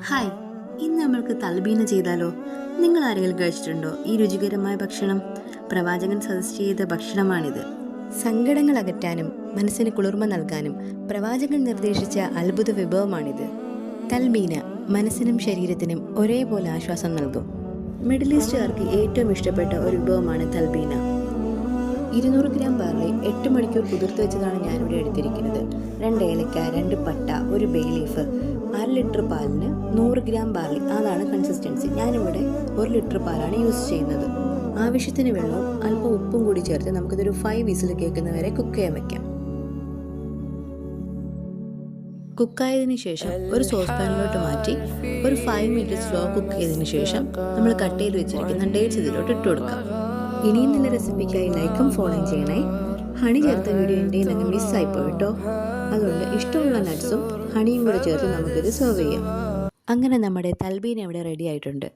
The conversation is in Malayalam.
ഹായ്, ഇന്ന് നമ്മൾക്ക് തൽബീന ചെയ്താലോ? നിങ്ങൾ ആരെങ്കിലും കഴിച്ചിട്ടുണ്ടോ ഈ രുചികരമായ ഭക്ഷണം? പ്രവാചകൻ സജസ്റ്റ് ചെയ്ത ഭക്ഷണമാണിത്. സങ്കടങ്ങൾ അകറ്റാനും മനസ്സിന് കുളിർമ നൽകാനും പ്രവാചകൻ നിർദ്ദേശിച്ച അത്ഭുത വിഭവമാണിത്. തൽബീന മനസ്സിനും ശരീരത്തിനും ഒരേപോലെ ആശ്വാസം നൽകും. മിഡിൽ ഈസ്റ്റുകാർക്ക് ഏറ്റവും ഇഷ്ടപ്പെട്ട ഒരു വിഭവമാണ് തൽബീന. 200 ഗ്രാം ബാർലി 8 മണിക്കൂർ കുതിർത്ത് വെച്ചതാണ് ഞാനിവിടെ എടുത്തിരിക്കുന്നത്. 2 ഏലക്ക, 2 പട്ട, 1 ബേ ലീഫ്, 1/2 ലിറ്റർ പാലിന് 100 ഗ്രാം ബാർലി, അതാണ് കൺസിസ്റ്റൻസി. ഞാനിവിടെ 1 ലിറ്റർ പാലാണ് യൂസ് ചെയ്യുന്നത്. ആവശ്യത്തിന് വെള്ളവും അല്പം ഉപ്പും കൂടി ചേർത്ത് നമുക്കിതൊരു 5 വിസിൽ കേൾക്കുന്നവരെ കുക്ക് ചെയ്യാൻ വെക്കാം. കുക്കായതിനു ശേഷം ഒരു സോസ് പാനിലോട്ട് മാറ്റി ഒരു 5 മിനിറ്റ് സ്ലോ കുക്ക് ചെയ്തതിനു ശേഷം നമ്മൾ കട്ട് ചെയ്ത് വെച്ചിരിക്കുന്ന ഡേറ്റ്സ് ഇതിലോട്ട് ഇട്ട് കൊടുക്കാം. ഇനിയും നല്ല റെസിപ്പിക്കായി ലൈക്കും ഫോളോയും ചെയ്യണേ. ഹണി ചേർത്ത വീഡിയോ എൻ്റെ അങ്ങ് മിസ്സായിപ്പോയി കേട്ടോ. അതുകൊണ്ട് ഇഷ്ടമുള്ള നട്ട്സും ഹണിയും കൂടെ ചേർത്ത് നമുക്കിത് സെർവ് ചെയ്യാം. അങ്ങനെ നമ്മുടെ തൽബീന ഇവിടെ റെഡി ആയിട്ടുണ്ട്.